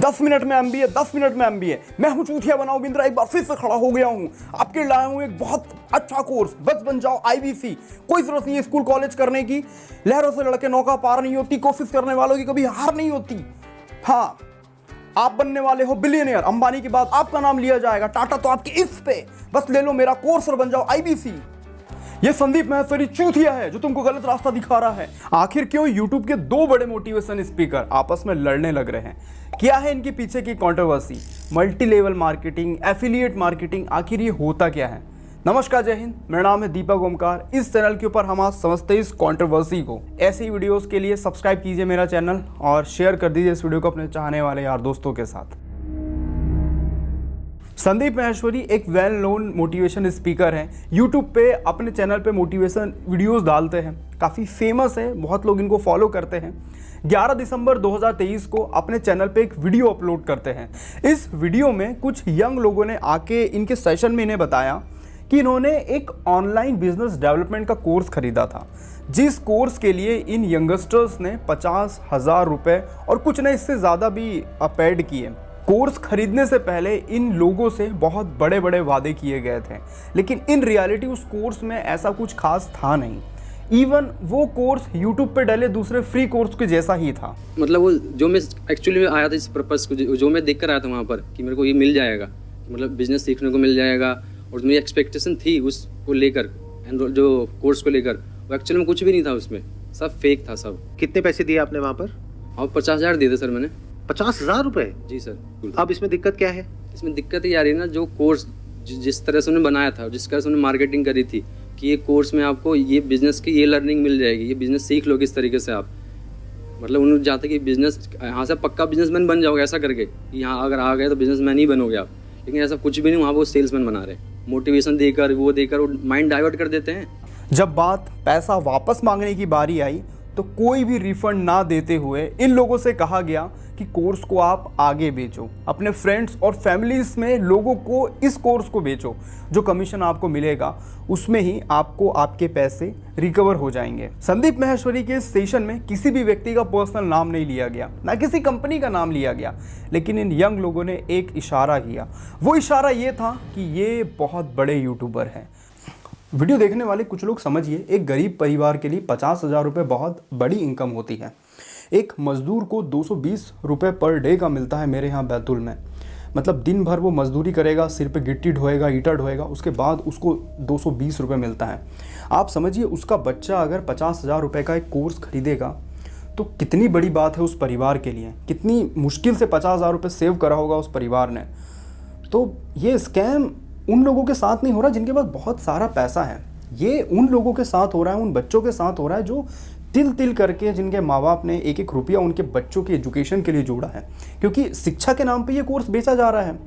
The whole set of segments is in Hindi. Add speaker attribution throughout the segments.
Speaker 1: 10 मिनट में एमबीए, 10 मिनट में एमबीए। मैं हूं चूतिया बनाओ बिंद्रा, एक बार फिर से खड़ा हो गया हूं। आपके लाया हूं एक बहुत अच्छा कोर्स, बस बन जाओ आईबीसी। कोई जरूरत नहीं है स्कूल कॉलेज करने की। लहरों से लड़के नौका पार नहीं होती, कोशिश करने वालों की कभी हार नहीं होती। हाँ, आप बनने वाले हो बिलियनियर, अंबानी के बाद आपका नाम लिया जाएगा, टाटा तो आपके इस पे। बस ले लो मेरा कोर्स और बन जाओ आईबीसी। ये संदीप महेश्वरी चूतिया है जो तुमको गलत रास्ता दिखा रहा है। आखिर क्यों यूट्यूब के दो बड़े मोटिवेशन स्पीकर आपस में लड़ने लग रहे हैं? क्या है इनके पीछे की controversy? Multi level marketing, affiliate marketing, आखिर ये होता क्या है? नमस्कार, जय हिंद। मेरा नाम है दीपक ओमकार। इस चैनल के ऊपर हम आज समझते हैं इस कंट्रोवर्सी को। ऐसी वीडियोस के लिए सब्सक्राइब कीजिए मेरा चैनल और शेयर कर दीजिए इस वीडियो को अपने चाहने वाले यार दोस्तों के साथ। संदीप महेश्वरी एक वेल नोन मोटिवेशन स्पीकर हैं। यूट्यूब पे अपने चैनल पे मोटिवेशन वीडियोस डालते हैं, काफ़ी फेमस है, बहुत लोग इनको फॉलो करते हैं। 11 दिसंबर 2023 को अपने चैनल पे एक वीडियो अपलोड करते हैं। इस वीडियो में कुछ यंग लोगों ने आके इनके सेशन में इन्हें बताया कि इन्होंने एक ऑनलाइन बिजनेस डेवलपमेंट का कोर्स खरीदा था, जिस कोर्स के लिए इन यंगस्टर्स ने 50,000 रुपये और कुछ ने इससे ज़्यादा भी पेड किए। कोर्स खरीदने से पहले इन लोगों से बहुत बड़े बड़े वादे किए गए थे, लेकिन इन रियलिटी उस कोर्स में ऐसा कुछ खास था नहीं। इवन वो कोर्स यूट्यूब पे डले दूसरे फ्री कोर्स के जैसा ही था।
Speaker 2: मतलब वो जो मैं एक्चुअली में आया था इस पर्पस को, जो मैं देख कर आया था वहाँ पर कि मेरे को ये मिल जाएगा, मतलब बिजनेस सीखने को मिल जाएगा, और मेरी एक्सपेक्टेशन थी उसको लेकर, जो कोर्स को लेकर, वो एक्चुअली में कुछ भी नहीं था, उसमें सब फेक था सब।
Speaker 3: कितने पैसे दिए आपने वहाँ पर?
Speaker 2: और 50,000 दिए थे सर मैंने।
Speaker 3: 50,000 रुपए?
Speaker 2: जी सर।
Speaker 3: अब इसमें दिक्कत क्या है?
Speaker 2: इसमें दिक्कत ये आ रही है ना, जो कोर्स जिस तरह से उन्होंने बनाया था, जिस तरह से उन्होंने मार्केटिंग करी थी कि ये कोर्स में आपको ये बिजनेस की ये लर्निंग मिल जाएगी, ये बिजनेस सीख लो किस तरीके से आप, मतलब उन्होंने चाहते कि बिजनेस यहाँ से पक्का बिजनेसमैन बन जाओगे, ऐसा करके यहाँ अगर आ गए तो बिजनेसमैन ही बनोगे आप। लेकिन ऐसा कुछ भी नहीं, वहाँ वो सेल्समैन बना रहे, मोटिवेशन देकर वो माइंड डाइवर्ट कर देते हैं।
Speaker 1: जब बात पैसा वापस मांगने की बारी आई तो कोई भी रिफंड ना देते हुए इन लोगों से कहा गया कि कोर्स को आप आगे बेचो, अपने फ्रेंड्स और फैमिलीज में लोगों को इस कोर्स को बेचो, जो कमीशन आपको मिलेगा उसमें ही आपको आपके पैसे रिकवर हो जाएंगे। संदीप महेश्वरी के इस सेशन में किसी भी व्यक्ति का पर्सनल नाम नहीं लिया गया, ना किसी कंपनी का नाम लिया गया, लेकिन इन यंग लोगों ने एक इशारा किया। वो इशारा ये था कि ये बहुत बड़े यूट्यूबर हैं। वीडियो देखने वाले कुछ लोग समझिए, एक गरीब परिवार के लिए 50,000 रुपये बहुत बड़ी इनकम होती है। एक मज़दूर को 220 रुपये पर डे का मिलता है मेरे यहाँ बैतूल में। मतलब दिन भर वो मजदूरी करेगा, सिर पे गिट्टी ढोएगा, ईटा ढोएगा, उसके बाद उसको 220 रुपये मिलता है। आप समझिए, उसका बच्चा अगर 50,000 रुपये का एक कोर्स खरीदेगा तो कितनी बड़ी बात है उस परिवार के लिए। कितनी मुश्किल से 50,000 रुपये सेव करा होगा उस परिवार ने। तो ये स्कैम उन लोगों के साथ नहीं हो रहा जिनके पास बहुत सारा पैसा है, ये उन लोगों के साथ हो रहा है, उन बच्चों के साथ हो रहा है जो तिल तिल करके, जिनके माँ बाप ने एक एक रुपया उनके बच्चों के एजुकेशन के लिए जोड़ा है, क्योंकि शिक्षा के नाम पे ये कोर्स बेचा जा रहा है।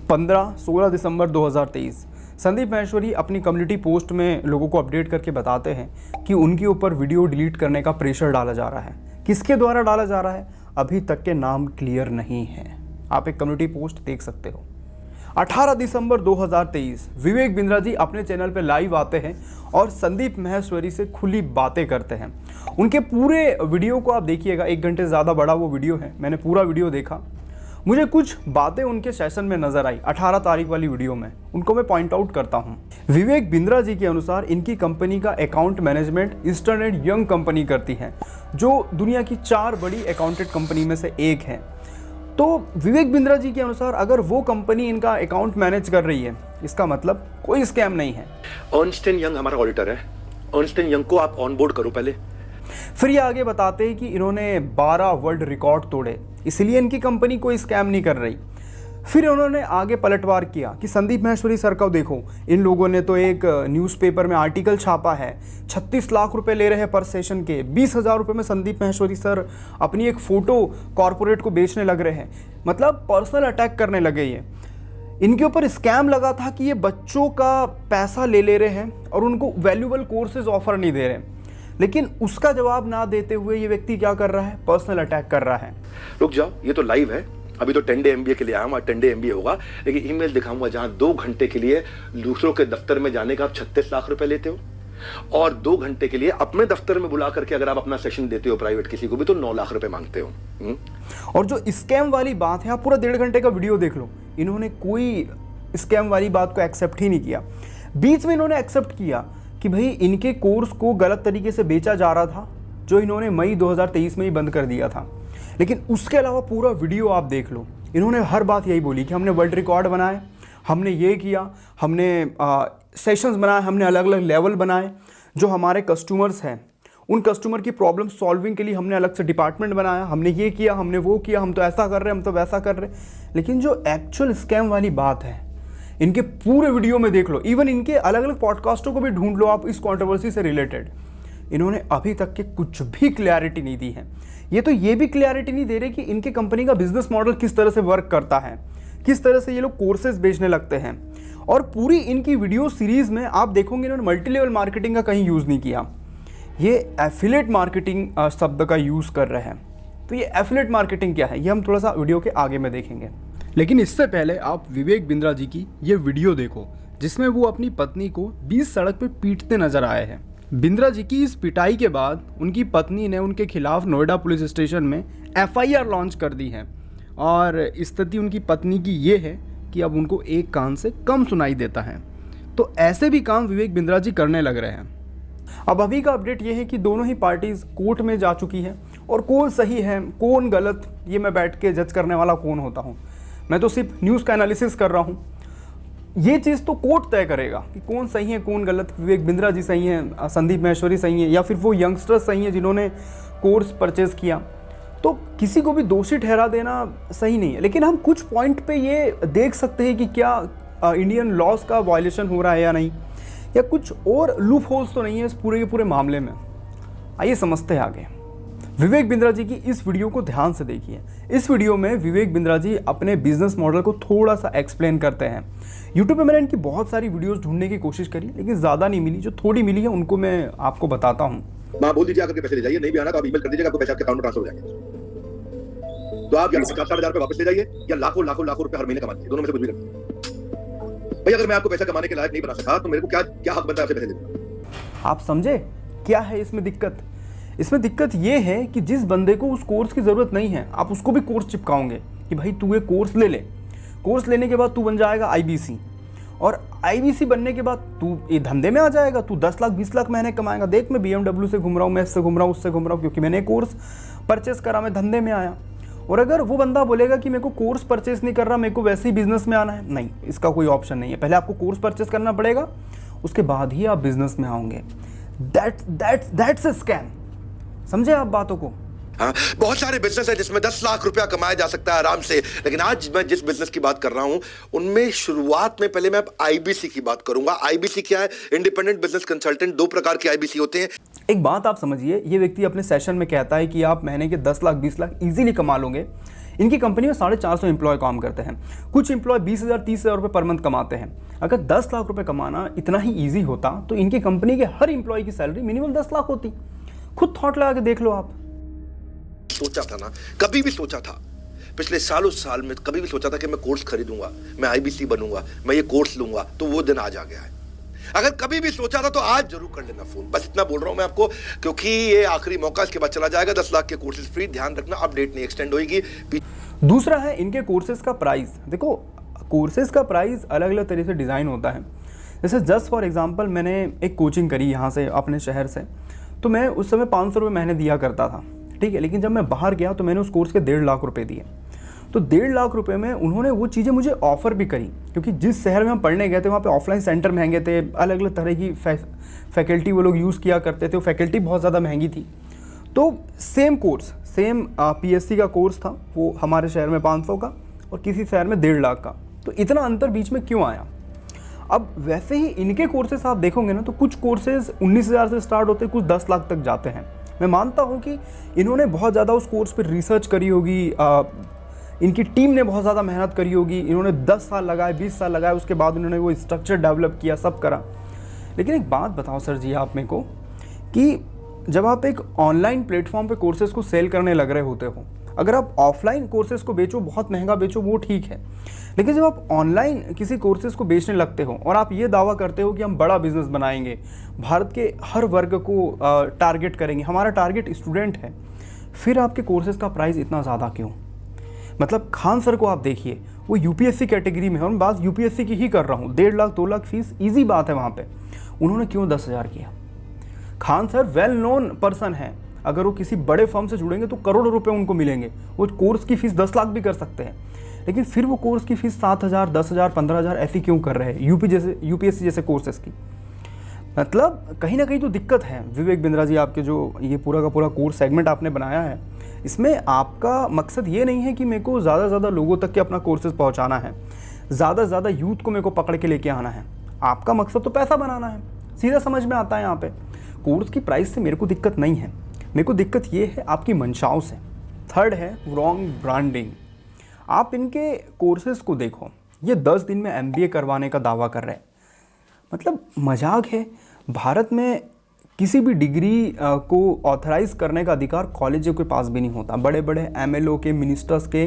Speaker 1: 15-16 दिसंबर 2023 संदीप महेश्वरी अपनी कम्युनिटी पोस्ट में लोगों को अपडेट करके बताते हैं कि उनके ऊपर वीडियो डिलीट करने का प्रेशर डाला जा रहा है। किसके द्वारा डाला जा रहा है अभी तक के नाम क्लियर नहीं है। आप एक कम्युनिटी पोस्ट देख सकते हो। 18 दिसंबर 2023 विवेक बिंद्रा जी अपने चैनल पे लाइव आते हैं और संदीप महेश्वरी से खुली बातें करते हैं। उनके पूरे वीडियो को आप देखिएगा, 1 घंटे से ज़्यादा बड़ा वो वीडियो है। मैंने पूरा वीडियो देखा, मुझे कुछ बातें उनके सेशन में नजर आई 18 तारीख वाली वीडियो में, उनको मैं पॉइंट आउट करता हूं। विवेक बिंद्रा जी के अनुसार इनकी कंपनी का account management eastern and young company करती है, जो दुनिया की 4 बड़ी अकाउंटेंट कंपनी में से एक है। तो विवेक बिंद्रा जी के अनुसार अगर वो कंपनी इनका अकाउंट मैनेज कर रही है, इसका मतलब कोई स्कैम नहीं है।
Speaker 3: अर्नस्ट एंड यंग हमारा ऑडिटर है, अर्नस्ट एंड यंग को आप ऑनबोर्ड करो पहले।
Speaker 1: फिर ये आगे बताते हैं कि इन्होंने 12 वर्ल्ड रिकॉर्ड तोड़े, इसलिए इनकी कंपनी कोई स्कैम नहीं कर रही। फिर उन्होंने आगे पलटवार किया कि संदीप महेश्वरी सर को देखो, इन लोगों ने तो एक न्यूज़पेपर में आर्टिकल छापा है, 36 लाख रुपए ले रहे हैं पर सेशन के, 20,000 रुपये में संदीप महेश्वरी सर अपनी एक फ़ोटो कॉरपोरेट को बेचने लग रहे हैं। मतलब पर्सनल अटैक करने लगे। ये इनके ऊपर स्कैम लगा था कि ये बच्चों का पैसा ले रहे हैं और उनको वैल्यूबल कोर्सेज ऑफर नहीं दे रहे, लेकिन उसका जवाब ना देते हुए ये व्यक्ति क्या कर रहा है, पर्सनल अटैक कर रहा है।
Speaker 3: रुक जाओ, ये तो लाइव है, अभी तो 10 डे MBA के लिए आया हूँ, 10 डे MBA होगा, लेकिन ईमेल दिखाऊंगा जहां 2 घंटे के लिए दूसरों के दफ्तर में जाने का आप 36 लाख रुपए लेते हो। और 2 घंटे के लिए अपने दफ्तर में बुला करके अगर आप अपना सेशन देते हो प्राइवेट किसी को भी तो 9 लाख रुपए मांगते हो।
Speaker 1: और जो स्कैम वाली बात है, आप पूरा 1.5 घंटे का वीडियो देख लो, इन्होंने कोई स्कैम वाली बात को एक्सेप्ट ही नहीं किया। बीच में इन्होंने एक्सेप्ट किया कि भाई इनके कोर्स को गलत तरीके से बेचा जा रहा था, जो इन्होंने मई 2023 में ही बंद कर दिया था। लेकिन उसके अलावा पूरा वीडियो आप देख लो, इन्होंने हर बात यही बोली कि हमने वर्ल्ड रिकॉर्ड बनाए, हमने ये किया, हमने सेशंस बनाए, हमने अलग अलग लेवल बनाए, जो हमारे कस्टमर्स हैं उन कस्टमर की प्रॉब्लम सॉल्विंग के लिए हमने अलग से डिपार्टमेंट बनाया, हमने ये किया, हमने वो किया, हम तो ऐसा कर रहे हैं, हम तो वैसा कर रहे हैं। लेकिन जो एक्चुअल स्कैम वाली बात है, इनके पूरे वीडियो में देख लो, इवन इनके अलग अलग पॉडकास्टों को भी ढूंढ लो आप इस कंट्रोवर्सी से रिलेटेड, इन्होंने अभी तक के कुछ भी क्लैरिटी नहीं दी है। ये तो ये भी क्लैरिटी नहीं दे रहे कि इनके कंपनी का बिजनेस मॉडल किस तरह से वर्क करता है, किस तरह से ये लोग कोर्सेज बेचने लगते हैं। और पूरी इनकी वीडियो सीरीज में आप देखोगे इन्होंने मल्टी लेवल मार्केटिंग का कहीं यूज़ नहीं किया, ये एफिलिएट मार्केटिंग शब्द का यूज़ कर रहे हैं। तो ये एफिलिएट मार्केटिंग क्या है, ये हम थोड़ा सा वीडियो के आगे में देखेंगे। लेकिन इससे पहले आप विवेक बिंद्रा जी की ये वीडियो देखो, जिसमें वो अपनी पत्नी को 20 सड़क पे पीटते नजर आए हैं। बिंद्रा जी की इस पिटाई के बाद उनकी पत्नी ने उनके खिलाफ नोएडा पुलिस स्टेशन में FIR लॉन्च कर दी है। और स्थिति उनकी पत्नी की ये है कि अब उनको एक कान से कम सुनाई देता है। तो ऐसे भी काम विवेक बिंद्रा जी करने लग रहे हैं। अब अभी का अपडेट ये है कि दोनों ही पार्टीज कोर्ट में जा चुकी है, और कौन सही है कौन गलत ये मैं बैठ के जज करने वाला कौन होता हूँ, मैं तो सिर्फ न्यूज़ का एनालिसिस कर रहा हूँ। ये चीज़ तो कोर्ट तय करेगा कि कौन सही है कौन गलत, विवेक बिंद्रा जी सही हैं, संदीप महेश्वरी सही है, या फिर वो यंगस्टर्स सही हैं जिन्होंने कोर्स परचेज किया। तो किसी को भी दोषी ठहरा देना सही नहीं है। लेकिन हम कुछ पॉइंट पे ये देख सकते हैं कि क्या इंडियन लॉज का वायलेशन हो रहा है या नहीं, या कुछ और लूप होल्स तो नहीं है इस पूरे के पूरे मामले में। आइए समझते हैं आगे। विवेक बिंद्रा जी की इस वीडियो को ध्यान से देखिए। इस वीडियो में विवेक बिंद्रा जी अपने बिजनेस मॉडल को थोड़ा सा एक्सप्लेन करते हैं। यूट्यूब पे मैंने इनकी बहुत सारी वीडियोस ढूंढने की कोशिश करी, लेकिन ज़्यादा नहीं मिली। जो थोड़ी मिली है उनको मैं आपको बताता हूँ।
Speaker 3: माँ बोल दीजिए आकर के पैसे ले जाइए, नहीं भी आना तो आप ईमेल कर दीजिएगा, आपको पैसे आपके अकाउंट में ट्रांसफर हो जाएंगे। तो आप या 50-60 हजार वापस ले जाइए, या लाखों लाखों लाखों रुपए हर महीने कमा लीजिए, दोनों में से कुछ भी करिए। भाई अगर मैं आपको पैसा कमाने के लायक नहीं बना सका तो मेरे को क्या हक बनता है आपसे पैसे देने? आप समझे
Speaker 1: क्या है इसमें दिक्कत? इसमें दिक्कत ये है कि जिस बंदे को उस कोर्स की ज़रूरत नहीं है, आप उसको भी कोर्स चिपकाओगे कि भाई तू ये कोर्स ले ले। कोर्स लेने के बाद तू बन जाएगा IBC, और IBC बनने के बाद तू ये धंधे में आ जाएगा, तू 10 लाख 20 लाख महीने कमाएगा। देख मैं BMW से घूम रहा हूँ, मैं इससे घूम रहा हूँ, उससे घूम रहा हूँ, क्योंकि मैंने कोर्स परचेस करा, मैं धंधे में आया। और अगर वो बंदा बोलेगा कि मेरे को कोर्स परचेस नहीं कर रहा, मेरे को वैसे ही बिजनेस में आना है, नहीं, इसका कोई ऑप्शन नहीं है। पहले आपको कोर्स परचेस करना पड़ेगा, उसके बाद ही आप बिजनेस में आओगे। That's a scam. समझे आप बातों को?
Speaker 3: हाँ, बहुत सारे बिजनेस है जिसमें 10 लाख रुपया कमाया जा सकता है आराम से, लेकिन आज मैं जिस बिजनेस की बात कर रहा हूं उनमें शुरुआत में पहले मैं IBC की बात करूंगा। IBC क्या है? Independent business consultant. 2 प्रकार के IBC होते हैं।
Speaker 1: एक बात आप समझिए, ये व्यक्ति अपने सेशन में कहता है कि आप महीने के 10 लाख 20 लाख इजीली कमा लोगे। इनकी कंपनी में 450 एम्प्लॉय काम करते हैं। कुछ एम्प्लॉय 20,000 30,000 रुपये पर मंथ कमाते हैं। अगर 10 लाख रुपये कमाना इतना ही ईजी होता तो इनकी कंपनी के हर एम्प्लॉय की सैलरी मिनिमम 10 लाख होती। खुद थॉट लगा के देख लो आप।
Speaker 3: सोचा था ना, कभी भी सोचा था पिछले सालों साल में, कभी भी सोचा था कि मैं कोर्स खरीदूंगा, मैं IBC बनूंगा, मैं ये कोर्स लूंगा, तो वो दिन आज आ गया है। अगर कभी भी सोचा था तो आज जरूर कर लेना फोन। बस इतना बोल रहा हूं मैं आपको, क्योंकि ये आखिरी मौका, इसके बाद चला जाएगा। 10 लाख के कोर्सेज फ्री, ध्यान रखना, अपडेट नहीं एक्सटेंड होगी।
Speaker 1: दूसरा है इनके कोर्सेज का प्राइस। देखो, कोर्सेज का प्राइस अलग अलग तरीके से डिज़ाइन होता है। जैसे जस्ट फॉर एग्जांपल मैंने एक कोचिंग करी यहाँ से अपने शहर से, तो मैं उस समय 500 रुपये महीने दिया करता था, ठीक है। लेकिन जब मैं बाहर गया तो मैंने उस कोर्स के 1.5 लाख रुपए दिए। तो 1.5 लाख रुपए में उन्होंने वो चीज़ें मुझे ऑफ़र भी करी, क्योंकि जिस शहर में हम पढ़ने गए थे वहाँ पे ऑफलाइन सेंटर महंगे थे, अलग अलग तरह की फैकल्टी वो लोग यूज़ किया करते थे, वो फैकल्टी बहुत ज़्यादा महंगी थी। तो सेम कोर्स, सेम PSC का कोर्स था, वो हमारे शहर में 500 का और किसी शहर में 1.5 लाख का। तो इतना अंतर बीच में क्यों आया? अब वैसे ही इनके कोर्सेस आप देखोगे ना, तो कुछ कोर्सेज 19,000 से स्टार्ट होते, कुछ 10 लाख तक जाते हैं। मैं मानता हूँ कि इन्होंने बहुत ज़्यादा उस कोर्स पर रिसर्च करी होगी, इनकी टीम ने बहुत ज़्यादा मेहनत करी होगी, इन्होंने 10 साल लगाए, 20 साल लगाए, उसके बाद उन्होंने वो स्ट्रक्चर डेवलप किया, सब करा। लेकिन एक बात बताओ सर जी आप मेरे को, कि जब आप एक ऑनलाइन प्लेटफॉर्म पे कोर्सेज को सेल करने लग रहे होते हो, अगर आप ऑफलाइन कोर्सेज को बेचो, बहुत महंगा बेचो, वो ठीक है, लेकिन जब आप ऑनलाइन किसी कोर्सेज को बेचने लगते हो और आप ये दावा करते हो कि हम बड़ा बिजनेस बनाएंगे, भारत के हर वर्ग को टारगेट करेंगे, हमारा टारगेट स्टूडेंट है, फिर आपके कोर्सेज का प्राइस इतना ज़्यादा क्यों? मतलब खान सर को आप देखिए, वो यूपीएससी कैटेगरी में है, और मैं बात यूपीएससी की ही कर रहा हूँ, 1.5 लाख 2 लाख फीस ईजी बात है वहाँ पे, उन्होंने क्यों 10,000 किया? Khan sir well known person है, अगर वो किसी बड़े फर्म से जुड़ेंगे तो करोड़ों रुपए उनको मिलेंगे, वो कोर्स की फीस 10 लाख भी कर सकते हैं, लेकिन फिर वो कोर्स की फीस 7,000 10,000 15,000 ऐसी क्यों कर रहे हैं यूपीएससी जैसे कोर्सेज की? मतलब कहीं ना कहीं तो दिक्कत है। विवेक बिंद्रा जी, आपके जो ये पूरा का पूरा कोर्स सेगमेंट आपने बनाया है, इसमें आपका मकसद ये नहीं है कि मेरे को ज़्यादा से ज़्यादा लोगों तक के अपना कोर्सेज पहुंचाना है, ज़्यादा से ज़्यादा यूथ को मेरे को पकड़ के लेके आना है, आपका मकसद तो पैसा बनाना है, सीधा समझ में आता है। यहाँ पे कोर्स की प्राइस से मेरे को दिक्कत नहीं है, मेरे को दिक्कत ये है आपकी मंशाओं से। थर्ड है रॉन्ग ब्रांडिंग। आप इनके कोर्सेज को देखो, ये 10 दिन में MBA करवाने का दावा कर रहे हैं, मतलब मजाक है। भारत में किसी भी डिग्री को ऑथराइज करने का अधिकार कॉलेजों के पास भी नहीं होता। बड़े बड़े MLO के, मिनिस्टर्स के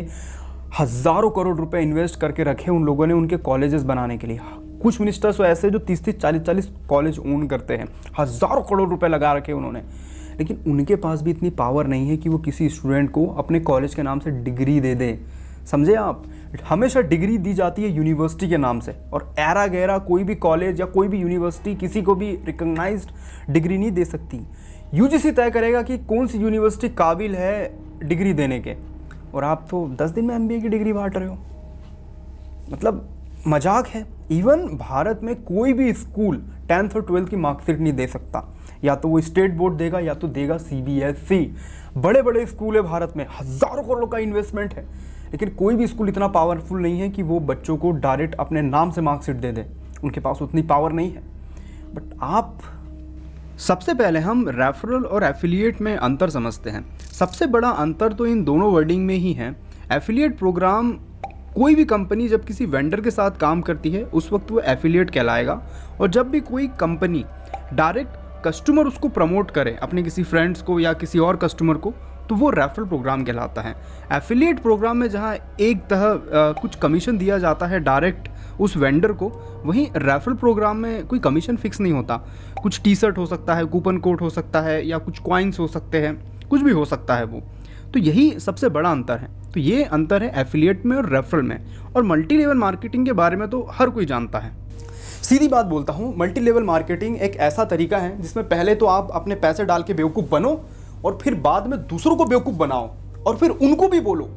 Speaker 1: हज़ारों करोड़ रुपए इन्वेस्ट करके रखे उन लोगों ने उनके कॉलेजेस बनाने के लिए। कुछ मिनिस्टर्स तो ऐसे जो 30-30 40-40 कॉलेज ओन करते हैं, हज़ारों करोड़ रुपए लगा रखे उन्होंने, लेकिन उनके पास भी इतनी पावर नहीं है कि वो किसी स्टूडेंट को अपने कॉलेज के नाम से डिग्री दे दे। समझे आप? हमेशा डिग्री दी जाती है यूनिवर्सिटी के नाम से, और ऐरा गैरा कोई भी कॉलेज या कोई भी यूनिवर्सिटी किसी को भी रिकॉग्नाइज्ड डिग्री नहीं दे सकती। UGC तय करेगा कि कौन सी यूनिवर्सिटी काबिल है डिग्री देने के, और आप तो 10 दिन में MBA की डिग्री बांट रहे हो, मतलब मजाक है। इवन भारत में कोई भी स्कूल 10th और 12th की मार्कशीट नहीं दे सकता, या तो वो स्टेट बोर्ड देगा या तो देगा CBSE। बड़े बड़े स्कूल है भारत में, हज़ारों करोड़ का इन्वेस्टमेंट है, लेकिन कोई भी स्कूल इतना पावरफुल नहीं है कि वो बच्चों को डायरेक्ट अपने नाम से मार्कशीट दे दे, उनके पास उतनी पावर नहीं है। बट आप, सबसे पहले हम रेफरल और एफिलिएट में अंतर समझते हैं। सबसे बड़ा अंतर तो इन दोनों वर्डिंग में ही है। एफिलिएट प्रोग्राम, कोई भी कंपनी जब किसी वेंडर के साथ काम करती है उस वक्त वो एफिलिएट कहलाएगा, और जब भी कोई कंपनी डायरेक्ट कस्टमर उसको प्रमोट करे अपने किसी फ्रेंड्स को या किसी और कस्टमर को, तो वो रेफरल प्रोग्राम कहलाता है। एफिलिएट प्रोग्राम में जहाँ एक कुछ कमीशन दिया जाता है डायरेक्ट उस वेंडर को, वहीं रेफरल प्रोग्राम में कोई कमीशन फिक्स नहीं होता। कुछ टी-शर्ट हो सकता है, कूपन कोड हो सकता है, या कुछ कॉइन्स हो सकते हैं, कुछ भी हो सकता है वो। तो यही सबसे बड़ा अंतर है। तो ये अंतर है एफिलिएट में और रेफरल में। और मल्टी लेवल मार्केटिंग के बारे में तो हर कोई जानता है। सीधी बात बोलता हूँ, मल्टी लेवल मार्केटिंग एक ऐसा तरीका है जिसमें पहले तो आप अपने पैसे डाल के बेवकूफ़ बनो, और फिर बाद में दूसरों को बेवकूफ़ बनाओ, और फिर उनको भी बोलो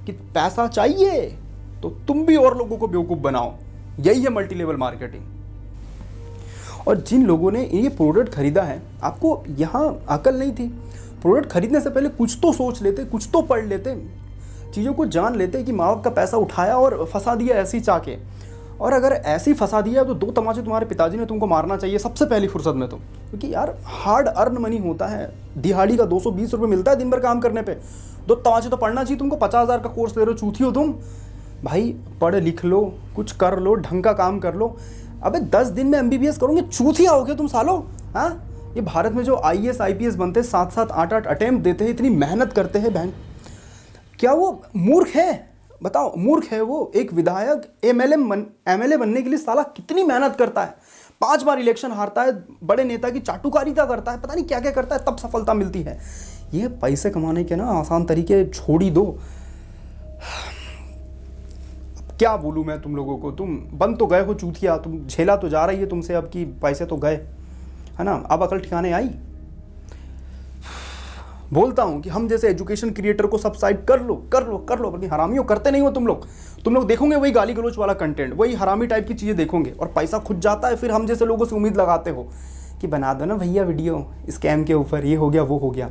Speaker 1: कि पैसा चाहिए तो तुम भी और लोगों को बेवकूफ़ बनाओ। यही है मल्टी लेवल मार्केटिंग। और जिन लोगों ने ये प्रोडक्ट खरीदा है, आपको यहाँ अकल नहीं थी। प्रोडक्ट खरीदने से पहले कुछ तो सोच लेते, कुछ तो पढ़ लेते, चीज़ों को जान लेते कि माँ बाप का पैसा उठाया और फंसा दिया ऐसी चाके, और अगर ऐसी फंसा दिया तो 2 तमाचे तुम्हारे पिताजी ने तुमको मारना चाहिए सबसे पहली फुर्सत में तो, क्योंकि यार हार्ड अर्न मनी होता है। दिहाड़ी का 220 रुपये मिलता है दिन भर काम करने पे, 2 तमाचे तो पढ़ना चाहिए तुमको। 50,000 का कोर्स ले रहे हो, चूथी हो तुम भाई। पढ़ लिख लो, कुछ कर लो, ढंग का काम कर लो। अबे 10 दिन में MBBS करोगे, चूथिया हो गए तुम सालों। हाँ, ये भारत में जो IAS IPS बनते हैं, 7-7 8-8 अटेम्प्ट देते हैं, इतनी मेहनत करते हैं बैंक, क्या वो मूर्ख है? बताओ, मूर्ख है वो? एक विधायक MLA बनने के लिए साला कितनी मेहनत करता है, 5 बार इलेक्शन हारता है, बड़े नेता की चाटुकारिता करता है, पता नहीं क्या क्या करता है, तब सफलता मिलती है। ये पैसे कमाने के ना आसान तरीके छोड़ ही दो। क्या बोलूँ मैं तुम लोगों को, तुम बन तो गए हो चूतिया, तुम झेला तो जा रही है तुमसे अब की, पैसे तो गए है ना, अब अकल ठिकाने आई। बोलता हूँ कि हम जैसे एजुकेशन क्रिएटर को सब्सक्राइब कर लो कर लो कर लो, लेकिन हरामियों करते नहीं हो तुम लोग देखोगे वही गाली गलोच वाला कंटेंट, वही हरामी टाइप की चीज़ें देखोगे, और पैसा खुद जाता है। फिर हम जैसे लोगों से उम्मीद लगाते हो कि बना दो ना भैया वीडियो स्कैम के ऊपर, ये हो गया वो हो गया।